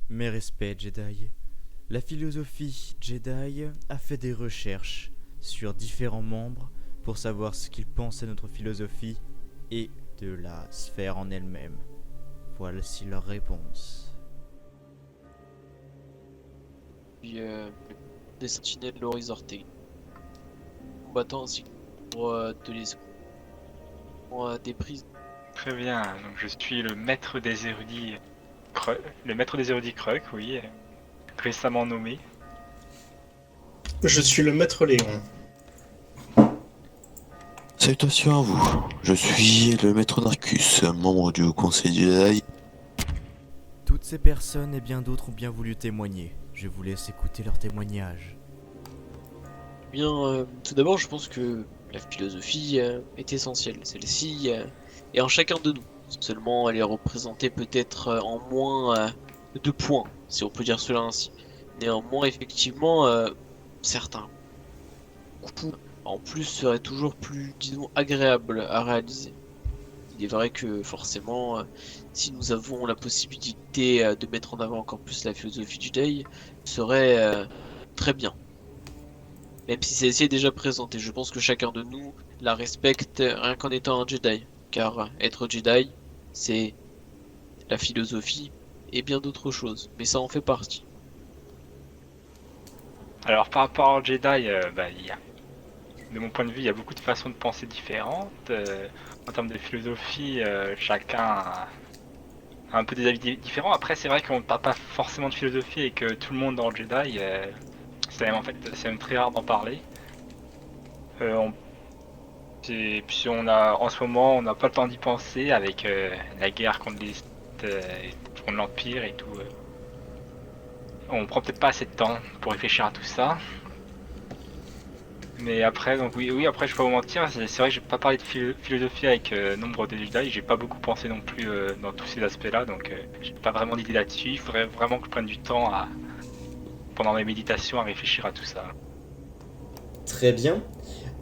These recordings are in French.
Mes respects, Jedi. La philosophie Jedi a fait des recherches sur différents membres pour savoir ce qu'ils pensent de notre philosophie et de la sphère en elle-même. Voici leur réponse. Puis des sentinelles Loris Ortega, combattant ainsi que pour de l'escouade, des prises. Très bien, donc je suis le maître des érudits Kruk, oui, récemment nommé. Je suis le maître Léon. Salutations à vous, je suis le maître Narcus, membre du Conseil Jedi. Toutes ces personnes et bien d'autres ont bien voulu témoigner. Je vous laisse écouter leurs témoignages. Bien, tout d'abord, je pense que la philosophie est essentielle. Celle-ci est en chacun de nous. Seulement, elle est représentée peut-être en moins de points, si on peut dire cela ainsi. Néanmoins, effectivement, certains coups en plus seraient toujours plus, disons, agréables à réaliser. Il est vrai que forcément, si nous avons la possibilité de mettre en avant encore plus la philosophie du Jedi, ce serait très bien. Même si celle-ci est déjà présente, et je pense que chacun de nous la respecte rien qu'en étant un Jedi. Car être Jedi, c'est la philosophie et bien d'autres choses, mais ça en fait partie. Alors par rapport au Jedi, de mon point de vue, il y a beaucoup de façons de penser différentes. En termes de philosophie, chacun a un peu des avis différents. Après, c'est vrai qu'on ne parle pas forcément de philosophie et que tout le monde dans le Jedi, c'est même très rare d'en parler. Et puis en ce moment, on n'a pas le temps d'y penser avec la guerre contre l'Empire et tout. On prend peut-être pas assez de temps pour réfléchir à tout ça. Mais après, donc oui, après je vais pas vous mentir, c'est vrai que j'ai pas parlé de philosophie avec nombre de Jedi, j'ai pas beaucoup pensé non plus dans tous ces aspects-là, donc j'ai pas vraiment d'idée là-dessus. Il faudrait vraiment que je prenne du temps pendant mes méditations à réfléchir à tout ça. Très bien.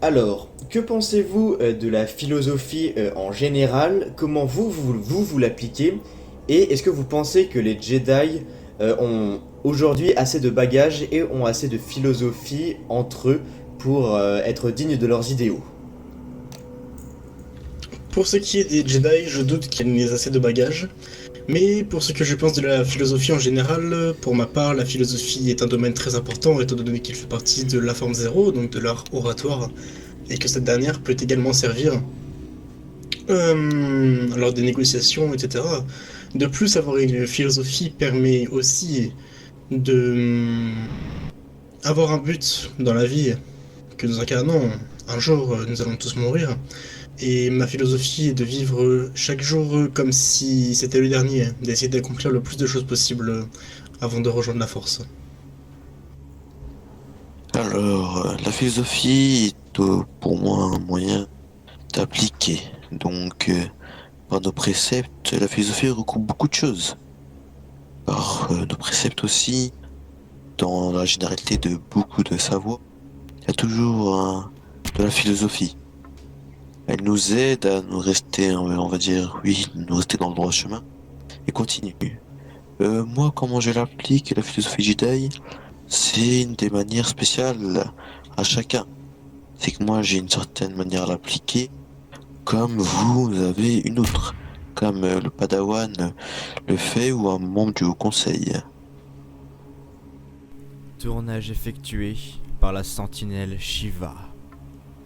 Alors, que pensez-vous de la philosophie en général? Comment vous l'appliquez? Et est-ce que vous pensez que les Jedi ont aujourd'hui assez de bagages et ont assez de philosophie entre eux pour être dignes de leurs idéaux? Pour ce qui est des Jedi, je doute qu'ils n'aient assez de bagages. Mais pour ce que je pense de la philosophie en général, pour ma part, la philosophie est un domaine très important étant donné qu'il fait partie de la forme zéro, donc de l'art oratoire, et que cette dernière peut également servir lors des négociations, etc. De plus, avoir une philosophie permet aussi de avoir un but dans la vie que nous incarnons. Un jour, nous allons tous mourir. Et ma philosophie est de vivre chaque jour comme si c'était le dernier, d'essayer d'accomplir le plus de choses possible avant de rejoindre la force. Alors, la philosophie est pour moi un moyen d'appliquer. Donc, par nos préceptes, la philosophie recoupe beaucoup de choses. Par nos préceptes aussi, dans la généralité de beaucoup de savoir, il y a toujours de la philosophie. Elle nous aide à nous rester, on va dire, oui, nous rester dans le droit chemin et continuer. Moi, comment je l'applique, la philosophie Jedi, c'est une des manières spéciales à chacun. C'est que moi, j'ai une certaine manière à l'appliquer, comme vous avez une autre, comme le Padawan le fait ou un membre du Haut Conseil. Tournage effectué par la sentinelle Shiva.